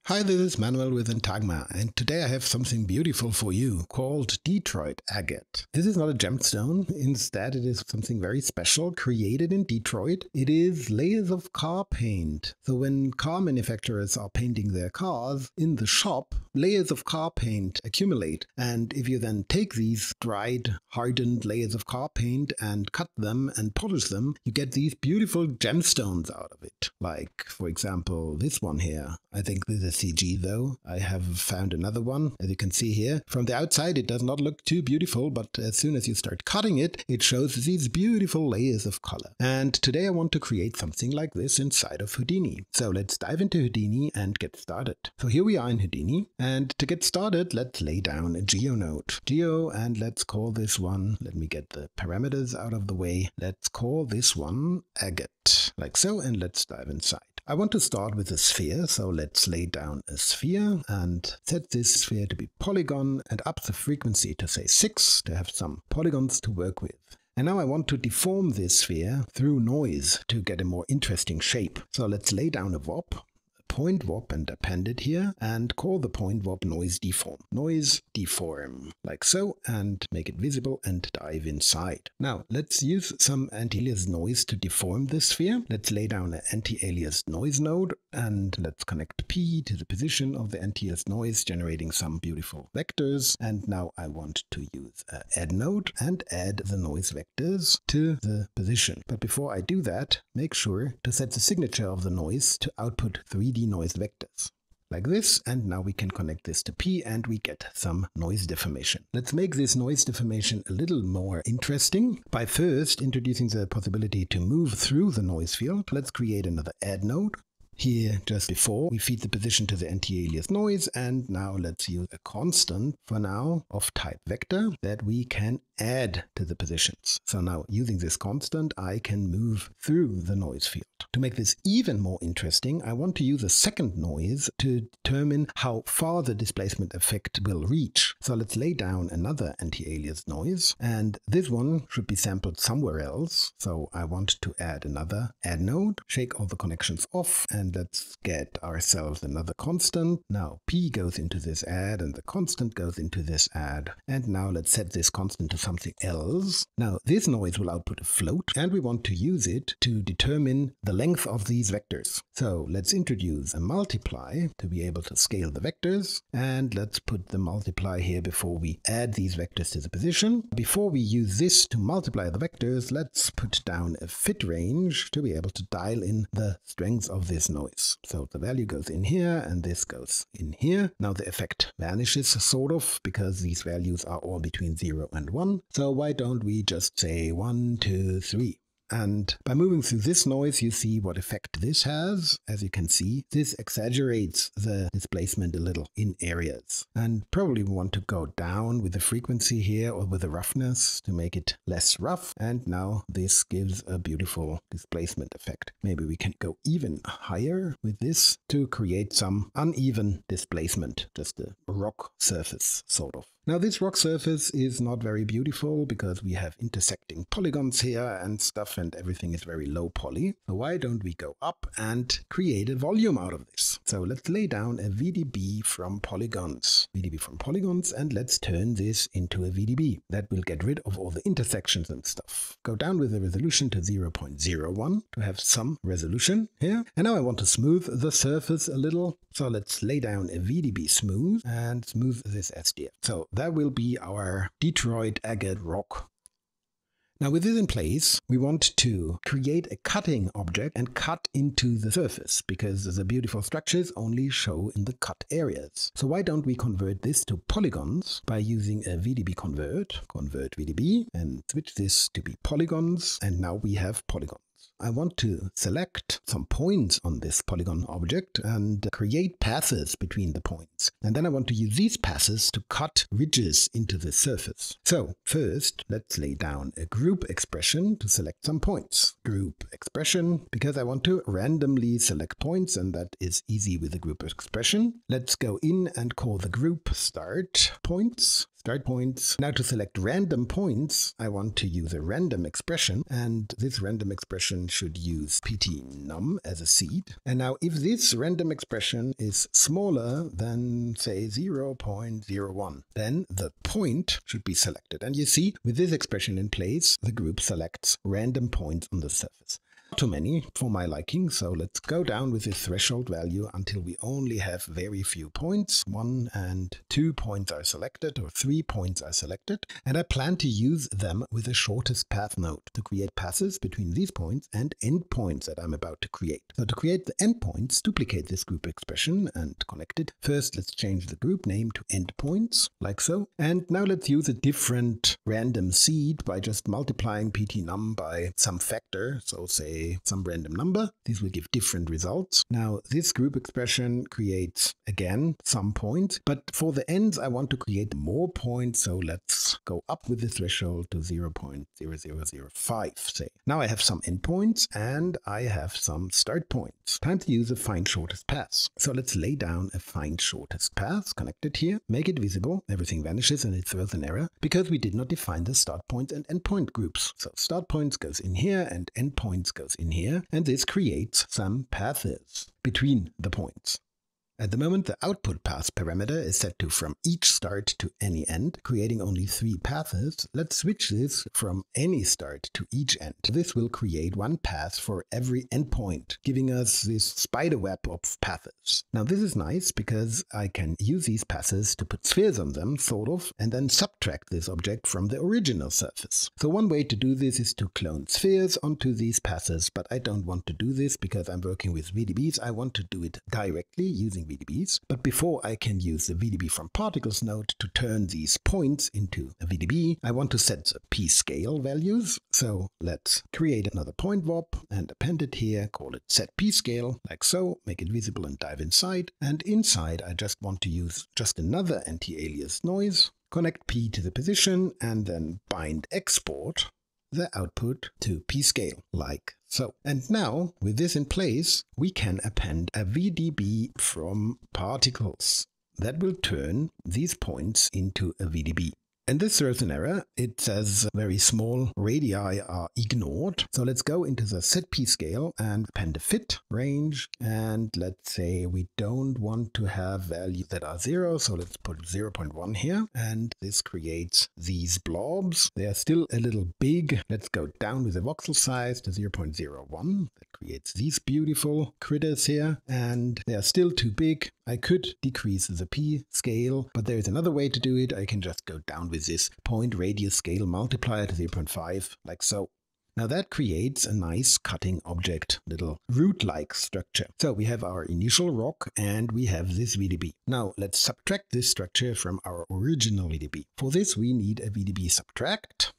Hi, this is Manuel with Entagma, and today I have something beautiful for you called Detroit Agate. This is not a gemstone, instead it is something very special created in Detroit. It is layers of car paint. So when car manufacturers are painting their cars in the shop, layers of car paint accumulate, and if you then take these dried, hardened layers of car paint and cut them and polish them, you get these beautiful gemstones out of it. Like, for example, this one here. I think this is CG though. I have found another one, as you can see here. From the outside it does not look too beautiful, but as soon as you start cutting it, it shows these beautiful layers of color. And today I want to create something like this inside of Houdini. So let's dive into Houdini and get started. So here we are in Houdini, and to get started, let's lay down a geo node. Geo, and let's call this one, let me get the parameters out of the way. Let's call this one Agate, like so, and let's dive inside. I want to start with a sphere, so let's lay down a sphere and set this sphere to be polygon and up the frequency to say 6 to have some polygons to work with. And now I want to deform this sphere through noise to get a more interesting shape. So let's lay down a VOP, point VOP, and append it here and call the point VOP noise deform. Noise deform, like so, and make it visible and dive inside. Now let's use some anti-aliased noise to deform this sphere. Let's lay down an anti-aliased noise node and let's connect P to the position of the anti-aliased noise, generating some beautiful vectors. And now I want to use an add node and add the noise vectors to the position. But before I do that, make sure to set the signature of the noise to output 3D noise vectors. Like this, and now we can connect this to P and we get some noise deformation. Let's make this noise deformation a little more interesting by first introducing the possibility to move through the noise field. Let's create another add node. Here, just before, we feed the position to the anti-aliased noise, and now let's use a constant for now of type vector that we can add to the positions. So now using this constant, I can move through the noise field. To make this even more interesting, I want to use a second noise to determine how far the displacement effect will reach. So let's lay down another anti-aliased noise, and this one should be sampled somewhere else. So I want to add another add node, shake all the connections off, and let's get ourselves another constant. Now P goes into this add and the constant goes into this add. And now let's set this constant to something else. Now this noise will output a float, and we want to use it to determine the length of these vectors. So let's introduce a multiply to be able to scale the vectors, and let's put the multiply here before we add these vectors to the position. Before we use this to multiply the vectors, let's put down a fit range to be able to dial in the strength of this noise. So the value goes in here and this goes in here. Now the effect vanishes sort of because these values are all between 0 and 1. So why don't we just say 1, 2, 3? And by moving through this noise, you see what effect this has. As you can see, this exaggerates the displacement a little in areas. And probably we want to go down with the frequency here or with the roughness to make it less rough. And now this gives a beautiful displacement effect. Maybe we can go even higher with this to create some uneven displacement, just a rock surface sort of. Now this rock surface is not very beautiful because we have intersecting polygons here and stuff, and everything is very low poly. So why don't we go up and create a volume out of this? So let's lay down a VDB from polygons. VDB from polygons, and let's turn this into a VDB. That will get rid of all the intersections and stuff. Go down with the resolution to 0.01 to have some resolution here. And now I want to smooth the surface a little. So let's lay down a VDB smooth and smooth this SDF. So that will be our Detroit Agate rock. Now with this in place, we want to create a cutting object and cut into the surface, because the beautiful structures only show in the cut areas. So why don't we convert this to polygons by using a VDB convert VDB, and switch this to be polygons, and now we have polygons. I want to select some points on this polygon object and create passes between the points. And then I want to use these passes to cut ridges into the surface. So first, let's lay down a group expression to select some points. Group expression, because I want to randomly select points, and that is easy with the group expression. Let's go in and call the group start points. start points. Now to select random points, I want to use a random expression, and this random expression should use pt_num as a seed. And now if this random expression is smaller than, say, 0.01, then the point should be selected. And you see, with this expression in place, the group selects random points on the surface. Too many for my liking, so let's go down with the threshold value until we only have very few points. 1 and 2 points are selected, or 3 points are selected, and I plan to use them with the shortest path node to create passes between these points and endpoints that I'm about to create. So to create the endpoints, duplicate this group expression and connect it. First, let's change the group name to endpoints, like so. And now let's use a different random seed by just multiplying pt_num by some factor, so say some random number. These will give different results. Now this group expression creates again some points, but for the ends I want to create more points, so let's go up with the threshold to 0.0005, say. Now I have some endpoints and I have some start points. Time to use a find shortest path. So let's lay down a find shortest path, connect it here, make it visible, everything vanishes and it throws an error because we did not define the start points and endpoint groups. So start points goes in here and endpoints goes in here, and this creates some paths between the points. At the moment, the output path parameter is set to from each start to any end, creating only 3 paths. Let's switch this from any start to each end. This will create one path for every endpoint, giving us this spider web of paths. Now this is nice because I can use these paths to put spheres on them, sort of, and then subtract this object from the original surface. So one way to do this is to clone spheres onto these paths, but I don't want to do this because I'm working with VDBs. I want to do it directly using VDBs. But before I can use the VDB from particles node to turn these points into a VDB, I want to set the p-scale values. So let's create another point warp and append it here, call it set p-scale, like so, make it visible and dive inside. And inside I just want to use just another anti-alias noise, connect p to the position, and then bind export the output to p-scale, like so. And now, with this in place, we can append a VDB from particles that will turn these points into a VDB. And this throws an error. It says very small radii are ignored. So let's go into the set p-scale and append a fit range. And let's say we don't want to have values that are 0. So let's put 0.1 here. And this creates these blobs. They are still a little big. Let's go down with the voxel size to 0.01. That creates these beautiful critters here. And they are still too big. I could decrease the p-scale, but there is another way to do it. I can just go down with this point radius scale multiplier to 0.5, like so. Now that creates a nice cutting object, little root-like structure. So we have our initial rock and we have this VDB. Now let's subtract this structure from our original VDB. For this we need a VDB subtract.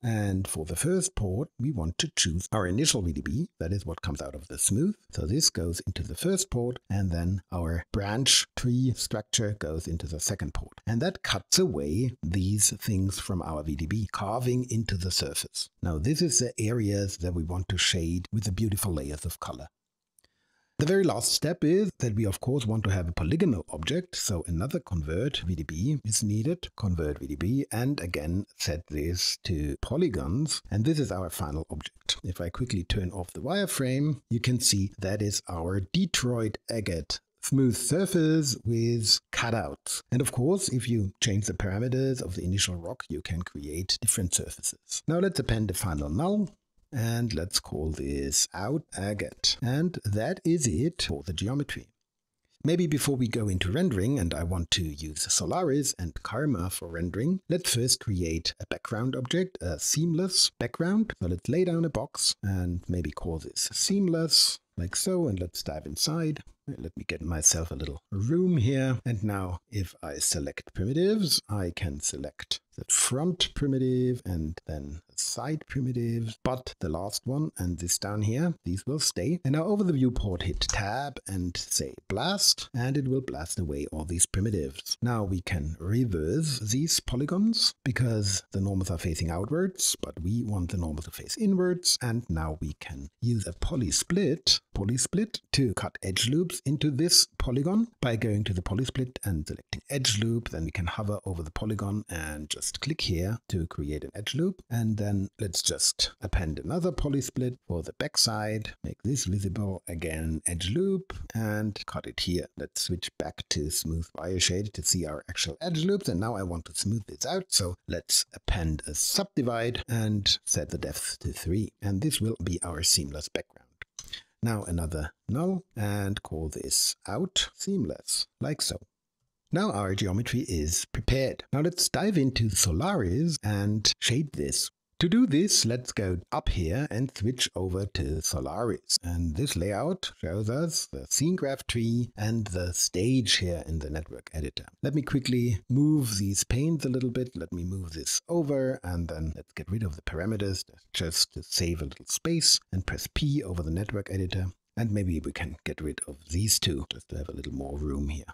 And for the first port we want to choose our initial VDB, that is what comes out of the smooth. So this goes into the first port and then our branch tree structure goes into the second port. And that cuts away these things from our VDB, carving into the surface. Now this is the areas that we want to shade with the beautiful layers of color. The very last step is that we of course want to have a polygonal object, so another convert VDB is needed, convert VDB, and again set this to polygons, and this is our final object. If I quickly turn off the wireframe, you can see that is our Detroit Agate smooth surface with cutouts. And of course, if you change the parameters of the initial rock, you can create different surfaces. Now let's append the final null. And let's call this out Agate. And that is it for the geometry. Maybe before we go into rendering, and I want to use Solaris and Karma for rendering, let's first create a background object, a seamless background. So let's lay down a box and maybe call this seamless, like so, and let's dive inside. Let me get myself a little room here. And now if I select primitives, I can select the front primitive and then the side primitive, but the last one and this down here, these will stay. And now over the viewport, hit tab and say blast, and it will blast away all these primitives. Now we can reverse these polygons because the normals are facing outwards, but we want the normal to face inwards. And now we can use a polysplit to cut edge loops into this polygon by going to the polysplit and selecting edge loop. Then we can hover over the polygon and just click here to create an edge loop. And then let's just append another polysplit for the backside, make this visible again, edge loop, and cut it here. Let's switch back to smooth wire shade to see our actual edge loops. And now I want to smooth this out. So let's append a subdivide and set the depth to 3. And this will be our seamless background. Now another null and call this out seamless, like so. Now our geometry is prepared. Now let's dive into Solaris and shade this. To do this, let's go up here and switch over to Solaris. And this layout shows us the scene graph tree and the stage here in the network editor. Let me quickly move these panes a little bit. Let me move this over, and then let's get rid of the parameters just to save a little space, and press P over the network editor. And maybe we can get rid of these two just to have a little more room here.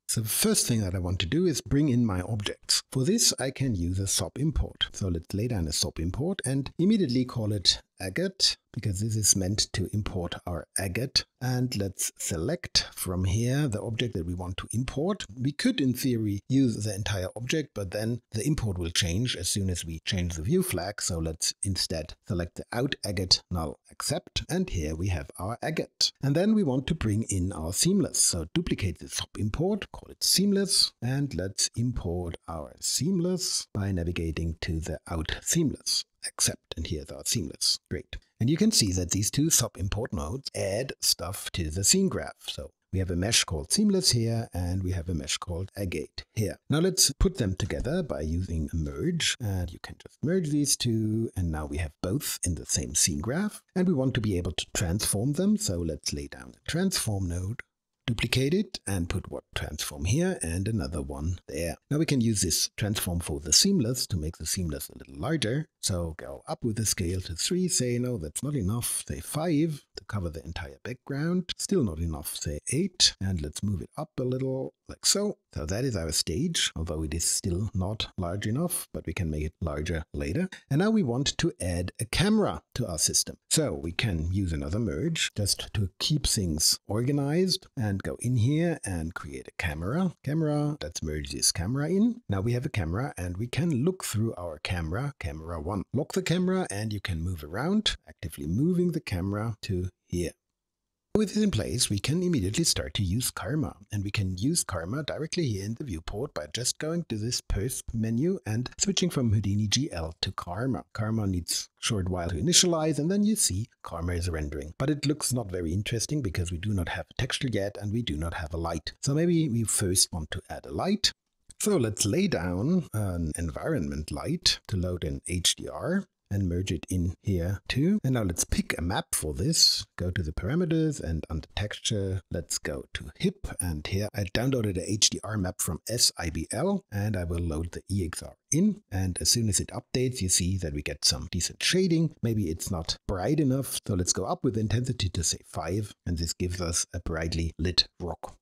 So the first thing that I want to do is bring in my objects. For this, I can use a SOP import. So let's lay down a SOP import and immediately call it Agate, because this is meant to import our Agate. And let's select from here the object that we want to import. We could, in theory, use the entire object, but then the import will change as soon as we change the view flag. So let's instead select the out Agate null accept. And here we have our Agate. And then we want to bring in our seamless. So duplicate the SOP import, call it seamless, and let's import our seamless by navigating to the out seamless. Accept, and here's our seamless. Great. And you can see that these two SOP import nodes add stuff to the scene graph. So we have a mesh called seamless here, and we have a mesh called Agate here. Now let's put them together by using a merge, and you can just merge these two, and now we have both in the same scene graph, and we want to be able to transform them. So let's lay down the transform node, duplicate it, and put one transform here and another one there. Now we can use this transform for the seamless to make the seamless a little larger. So go up with the scale to 3, say no, that's not enough, say 5 to cover the entire background. Still not enough, say 8, and let's move it up a little, like so. So that is our stage, although it is still not large enough, but we can make it larger later. And now we want to add a camera to our system. So we can use another merge just to keep things organized, and go in here and create a camera. Let's merge this camera in. Now we have a camera, and we can look through our camera 1. Lock the camera, and you can move around, actively moving the camera to here. With this in place, we can immediately start to use Karma, and we can use Karma directly here in the viewport by just going to this Perf menu and switching from Houdini GL to Karma. Karma needs a short while to initialize, and then you see Karma is rendering. But it looks not very interesting because we do not have a texture yet, and we do not have a light. So maybe we first want to add a light. So let's lay down an environment light to load an HDR. And merge it in here too. And now let's pick a map for this. Go to the parameters, and under texture, let's go to HIP. And here I downloaded a HDR map from SIBL, and I will load the EXR in. And as soon as it updates, you see that we get some decent shading. Maybe it's not bright enough. So let's go up with intensity to say 5. And this gives us a brightly lit rock.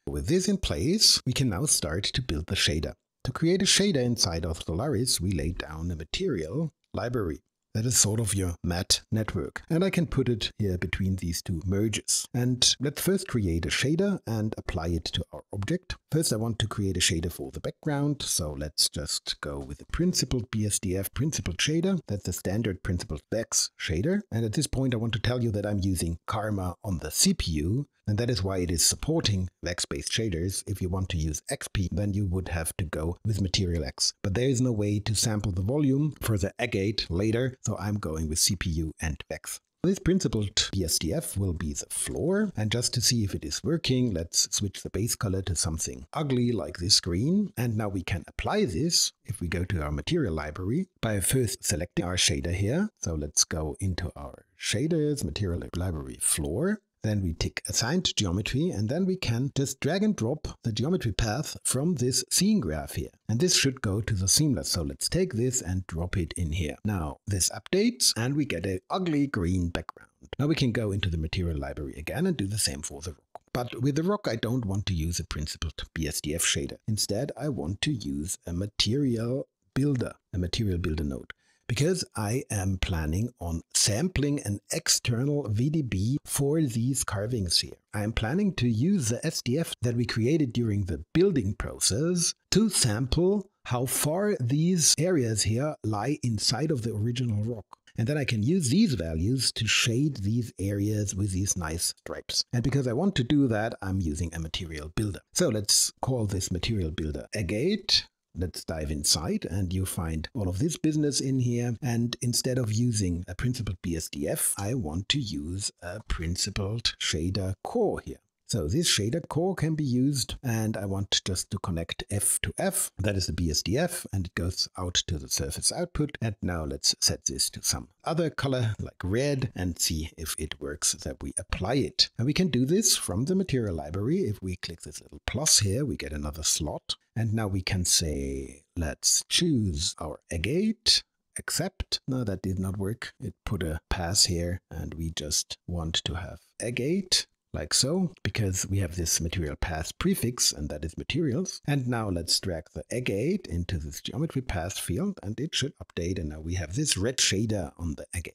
With this in place, we can now start to build the shader. To create a shader inside of Solaris, we lay down a material library. That is sort of your matte network. And I can put it here between these two merges. And let's first create a shader and apply it to our object. First, I want to create a shader for the background. So let's just go with the principled BSDF principled shader. That's the standard principled Vex shader. And at this point, I want to tell you that I'm using Karma on the CPU. And that is why it is supporting Vex-based shaders. If you want to use XP, then you would have to go with Material X. But there is no way to sample the volume for the Agate later, so I'm going with CPU and Vex. This principled BSDF will be the floor, and just to see if it is working, let's switch the base color to something ugly like this green. And now we can apply this, if we go to our material library, by first selecting our shader here. So let's go into our shaders, material library floor. Then we tick Assigned Geometry, and then we can just drag and drop the geometry path from this scene graph here. And this should go to the seamless. So let's take this and drop it in here. Now this updates and we get an ugly green background. Now we can go into the material library again and do the same for the rock. But with the rock, I don't want to use a principled BSDF shader. Instead, I want to use a material builder node. Because I am planning on sampling an external VDB for these carvings here. I am planning to use the SDF that we created during the building process to sample how far these areas here lie inside of the original rock. And then I can use these values to shade these areas with these nice stripes. And because I want to do that, I'm using a material builder. So let's call this material builder Agate. Let's dive inside and you find all of this business in here. And instead of using a principled BSDF, I want to use a principled shader core here. So this shader core can be used, and I want just to connect F to F. That is the BSDF, and it goes out to the surface output. And now let's set this to some other color like red and see if it works that we apply it. And we can do this from the material library. If we click this little plus here, we get another slot. And now we can say, let's choose our Agate. Accept. No, that did not work. It put a pass here, and we just want to have Agate. Like so, because we have this material path prefix, and that is materials. And now let's drag the Agate into this geometry path field, and it should update. And now we have this red shader on the Agate.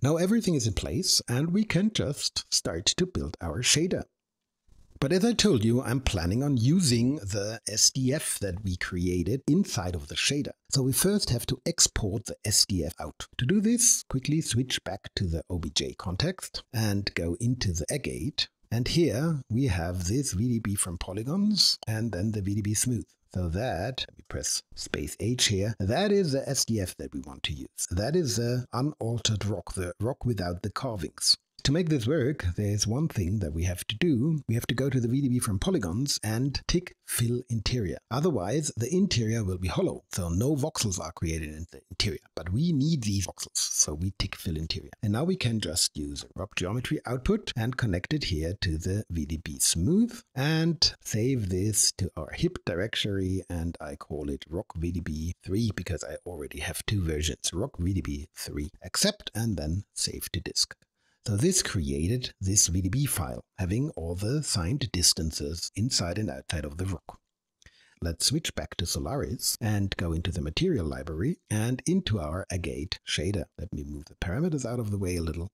Now everything is in place, and we can just start to build our shader. But as I told you, I'm planning on using the SDF that we created inside of the shader. So we first have to export the SDF out. To do this, quickly switch back to the OBJ context and go into the Agate. And here we have this VDB from polygons and then the VDB smooth. So that, let me press space H here, that is the SDF that we want to use. That is the unaltered rock, the rock without the carvings. To make this work, there's one thing that we have to do. We have to go to the VDB from polygons and tick fill interior. Otherwise, the interior will be hollow, so no voxels are created in the interior. But we need these voxels, so we tick fill interior. And now we can just use a rock geometry output and connect it here to the VDB smooth and save this to our HIP directory, and I call it rock VDB 3 because I already have two versions, rock VDB 3. Accept and then save to disk. So this created this VDB file, having all the signed distances inside and outside of the rock. Let's switch back to Solaris and go into the material library and into our Agate shader. Let me move the parameters out of the way a little.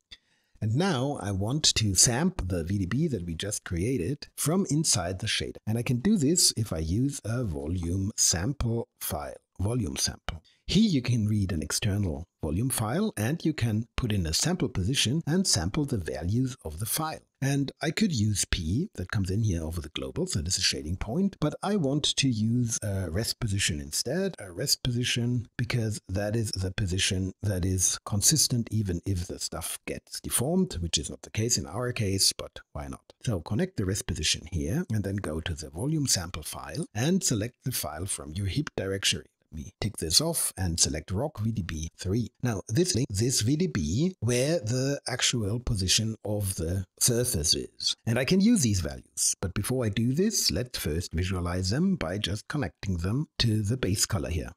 And now I want to sample the VDB that we just created from inside the shader. And I can do this if I use a volume sample file, volume sample. Here you can read an external volume file and you can put in a sample position and sample the values of the file. And I could use P that comes in here over the global, so this is a shading point, but I want to use a rest position instead, a rest position, because that is the position that is consistent even if the stuff gets deformed, which is not the case in our case, but why not? So connect the rest position here and then go to the volume sample file and select the file from your HIP directory. Me tick this off and select rock VDB 3. Now this VDB where the actual position of the surface is. And I can use these values. But before I do this, let's first visualize them by just connecting them to the base color here.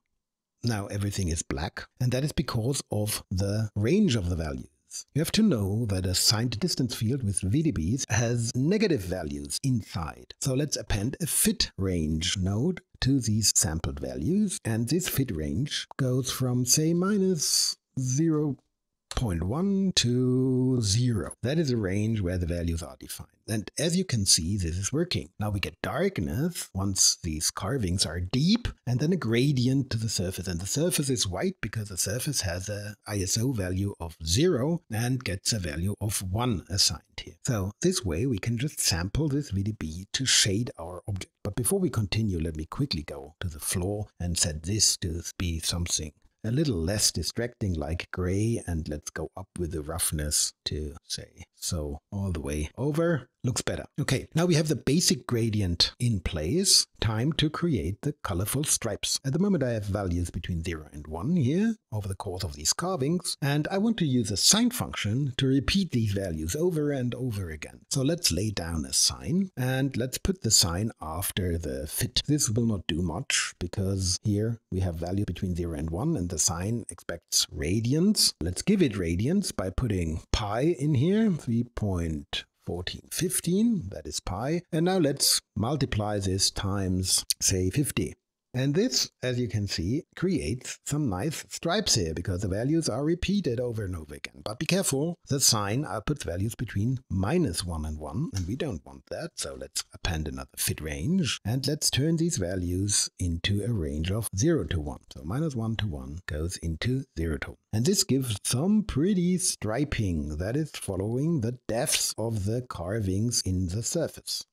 Now everything is black, and that is because of the range of the values. You have to know that a signed distance field with VDBs has negative values inside. So let's append a fit range node to these sampled values. And this fit range goes from, say, minus 0.1 to 0. That is a range where the values are defined. And as you can see, this is working. Now we get darkness once these carvings are deep, and then a gradient to the surface. And the surface is white because the surface has a ISO value of 0 and gets a value of 1 assigned here. So this way we can just sample this VDB to shade our object. But before we continue, let me quickly go to the floor and set this to be something a little less distracting like gray, and let's go up with the roughness to say So all the way over looks better. Okay, now we have the basic gradient in place. Time to create the colorful stripes. At the moment I have values between 0 and 1 here over the course of these carvings, and I want to use a sine function to repeat these values over and over again. So let's lay down a sine, and let's put the sine after the fit. This will not do much because here we have value between 0 and 1 and the sine expects radians. Let's give it radians by putting pi in here, 3.1415, that is pi. And now let's multiply this times, say, 50. And this, as you can see, creates some nice stripes here because the values are repeated over and over again. But be careful, the sine outputs values between -1 and 1, and we don't want that. So let's append another fit range, and let's turn these values into a range of 0 to 1. So -1 to 1 goes into 0 to 1. And this gives some pretty striping that is following the depths of the carvings in the surface.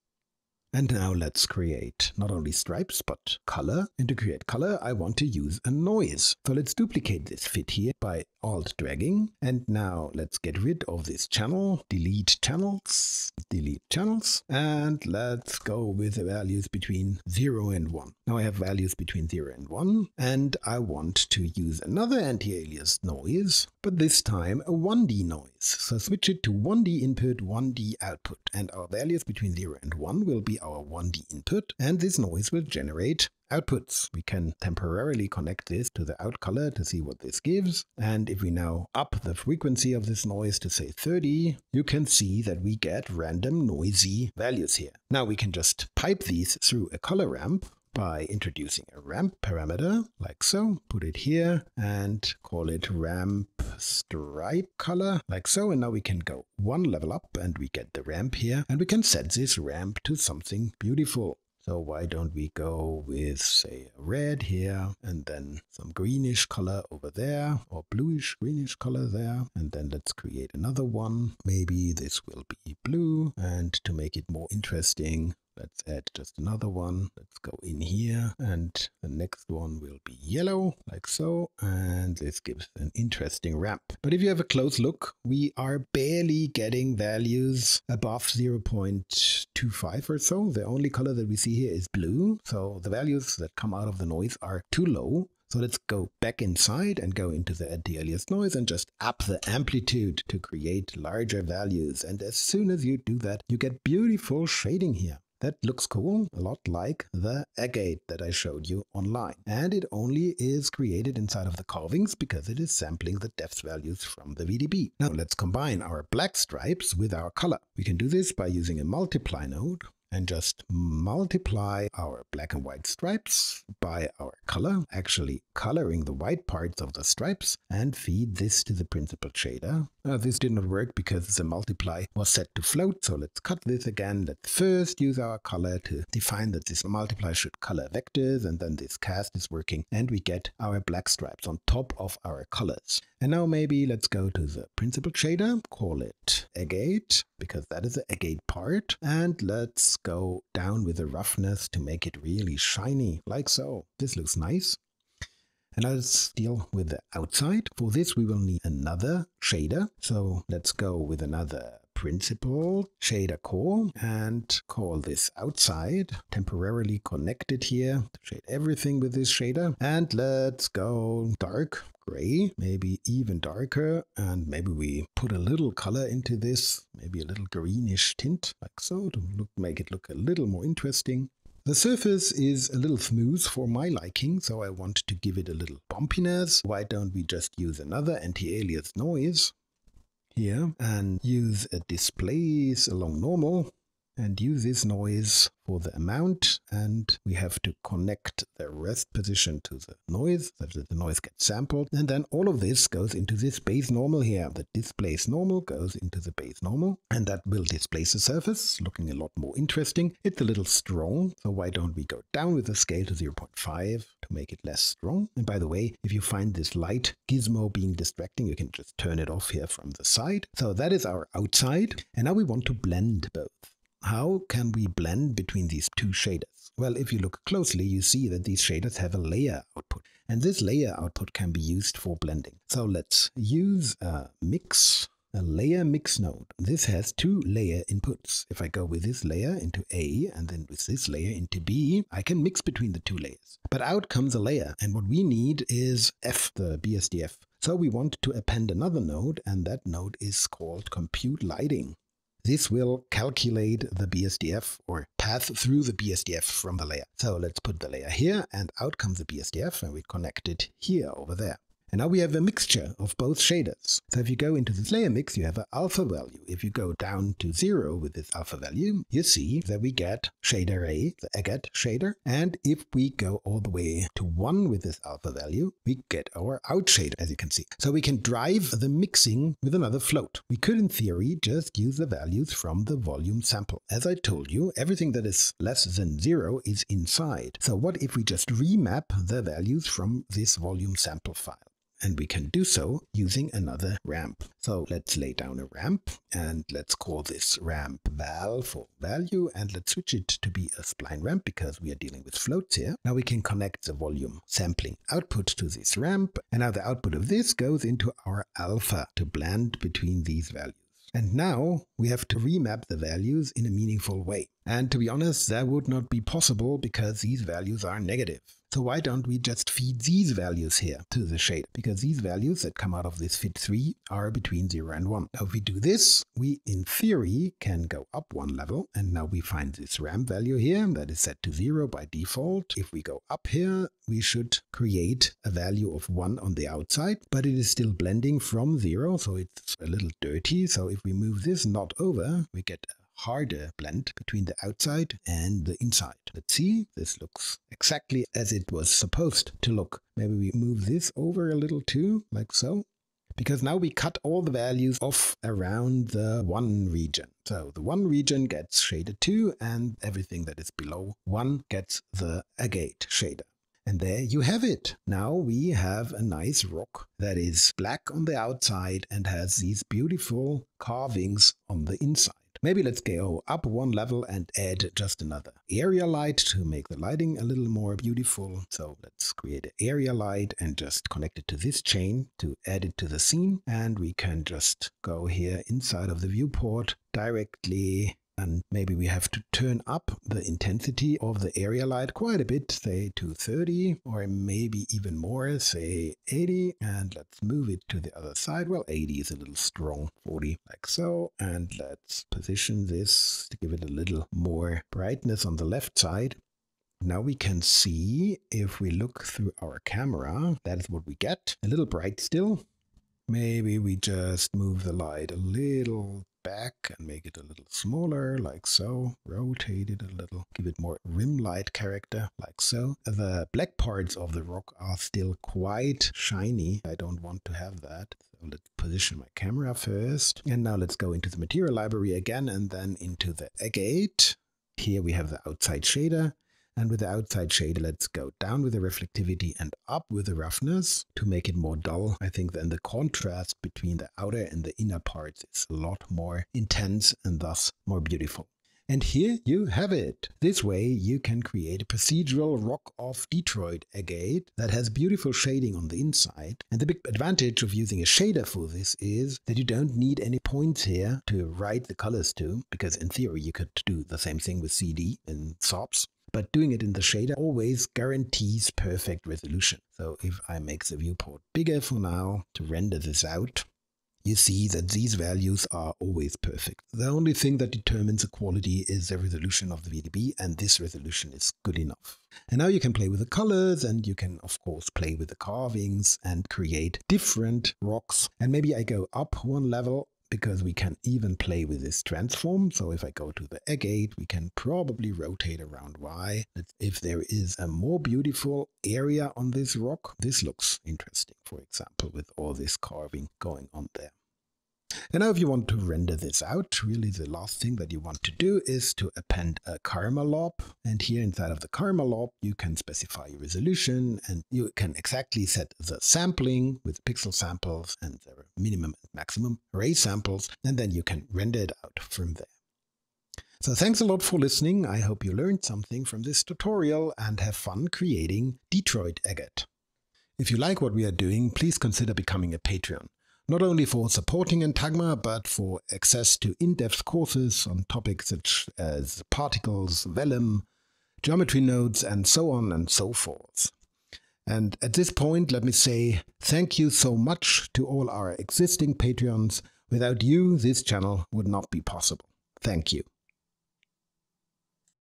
And now let's create not only stripes, but color. And to create color, I want to use a noise. So let's duplicate this fit here by Alt dragging. And now let's get rid of this channel, delete channels, and let's go with the values between 0 and 1. Now I have values between 0 and 1, and I want to use another anti-alias noise, but this time a 1D noise. So switch it to 1D input, 1D output, and our values between 0 and 1 will be our 1D input, and this noise will generate outputs. We can temporarily connect this to the out color to see what this gives. And if we now up the frequency of this noise to say 30, you can see that we get random noisy values here. Now we can just pipe these through a color ramp by introducing a ramp parameter like so. Put it here and call it ramp stripe color like so. And now we can go one level up and we get the ramp here, and we can set this ramp to something beautiful. So why don't we go with, say, a red here, and then some greenish color over there, or bluish greenish color there. And then let's create another one. Maybe this will be blue. And to make it more interesting, let's add just another one. Let's go in here, and the next one will be yellow, like so. And this gives an interesting ramp. But if you have a close look, we are barely getting values above 0.25 or so. The only color that we see here is blue. So the values that come out of the noise are too low. So let's go back inside and go into the anti-alias noise and just up the amplitude to create larger values. And as soon as you do that, you get beautiful shading here. That looks cool, a lot like the Agate that I showed you online. And it only is created inside of the carvings because it is sampling the depth values from the VDB. Now let's combine our black stripes with our color. We can do this by using a multiply node and just multiply our black and white stripes by our color, actually coloring the white parts of the stripes, and feed this to the principal shader. This did not work because the multiply was set to float, so let's cut this again. Let's first use our color to define that this multiply should color vectors, and then this cast is working, and we get our black stripes on top of our colors. And now maybe let's go to the principal shader, call it Agate, because that is the Agate part, and let's go down with the roughness to make it really shiny, like so. This looks nice. And let's deal with the outside. For this we will need another shader. So let's go with another principal shader core and call this outside. Temporarily connected here to shade everything with this shader. And let's go dark gray, maybe even darker. And maybe we put a little color into this, maybe a little greenish tint like so to make it look a little more interesting. The surface is a little smooth for my liking, so I want to give it a little bumpiness. Why don't we just use another anti-alias noise here and use a displace along normal and use this noise for the amount, and we have to connect the rest position to the noise so that the noise gets sampled, and then all of this goes into this base normal here. The displace normal goes into the base normal, and that will displace the surface, looking a lot more interesting. It's a little strong, so why don't we go down with the scale to 0.5 to make it less strong. And by the way, if you find this light gizmo being distracting, you can just turn it off here from the side. So that is our outside, and now we want to blend both. How can we blend between these two shaders? Well, if you look closely, you see that these shaders have a layer output, and this layer output can be used for blending. So let's use a mix a layer mix node. This has 2 layer inputs. If I go with this layer into A and then with this layer into B, I can mix between the 2 layers. But out comes a layer, and what we need is F, the BSDF. So we want to append another node, and that node is called compute lighting. This will calculate the BSDF or pass through the BSDF from the layer. So let's put the layer here, and out comes the BSDF, and we connect it here over there. And now we have a mixture of both shaders. So if you go into this layer mix, you have an alpha value. If you go down to 0 with this alpha value, you see that we get shader A, the Agate shader. And if we go all the way to 1 with this alpha value, we get our out shader, as you can see. So we can drive the mixing with another float. We could, in theory, just use the values from the volume sample. As I told you, everything that is less than 0 is inside. So what if we just remap the values from this volume sample file? And we can do so using another ramp. So let's lay down a ramp, and let's call this ramp val for value, and let's switch it to be a spline ramp because we are dealing with floats here. Now we can connect the volume sampling output to this ramp, and now the output of this goes into our alpha to blend between these values. And now we have to remap the values in a meaningful way. And to be honest, that would not be possible because these values are negative. So why don't we just feed these values here to the shader? Because these values that come out of this fit3 are between 0 and 1. Now if we do this, we in theory can go up 1 level, and now we find this ramp value here that is set to 0 by default. If we go up here, we should create a value of 1 on the outside, but it is still blending from 0, so it's a little dirty. So if we move this knot over, we get a harder blend between the outside and the inside. Let's see, this looks exactly as it was supposed to look. Maybe we move this over a little too, like so. Because now we cut all the values off around the 1 region. So the 1 region gets shaded 2, and everything that is below 1 gets the Agate shader. And there you have it. Now we have a nice rock that is black on the outside and has these beautiful carvings on the inside. Maybe let's go up 1 level and add just another area light to make the lighting a little more beautiful. So let's create an area light and just connect it to this chain to add it to the scene. And we can just go here inside of the viewport directly. And maybe we have to turn up the intensity of the area light quite a bit, say to 30, or maybe even more, say 80. And let's move it to the other side. Well, 80 is a little strong, 40 like so. And let's position this to give it a little more brightness on the left side. Now we can see, if we look through our camera, that is what we get. A little bright still. Maybe we just move the light a little back and make it a little smaller, like so. Rotate it a little, give it more rim light character, like so. The black parts of the rock are still quite shiny. I don't want to have that. So let's position my camera first. And now let's go into the material library again, and then into the Agate. Here we have the outside shader. And with the outside shader, let's go down with the reflectivity and up with the roughness to make it more dull. I think then the contrast between the outer and the inner parts is a lot more intense and thus more beautiful. And here you have it. This way you can create a procedural rock of Detroit agate that has beautiful shading on the inside. And the big advantage of using a shader for this is that you don't need any points here to write the colors to, because in theory you could do the same thing with CD and SOPs. But doing it in the shader always guarantees perfect resolution. So if I make the viewport bigger for now to render this out, you see that these values are always perfect. The only thing that determines the quality is the resolution of the VDB, and this resolution is good enough. And now you can play with the colors, and you can of course play with the carvings and create different rocks. And maybe I go up 1 level, because we can even play with this transform. So if I go to the Agate, we can probably rotate around Y. If there is a more beautiful area on this rock, this looks interesting, for example, with all this carving going on there. And now if you want to render this out, really the last thing that you want to do is to append a karma lob. And here inside of the karma lob, you can specify your resolution, and you can exactly set the sampling with pixel samples and their minimum and maximum ray samples, and then you can render it out from there. So thanks a lot for listening. I hope you learned something from this tutorial and have fun creating Detroit agate. If you like what we are doing, please consider becoming a Patreon. not only for supporting Entagma, but for access to in-depth courses on topics such as particles, vellum, geometry nodes, and so on and so forth. And at this point, let me say thank you so much to all our existing Patreons. Without you, this channel would not be possible. Thank you.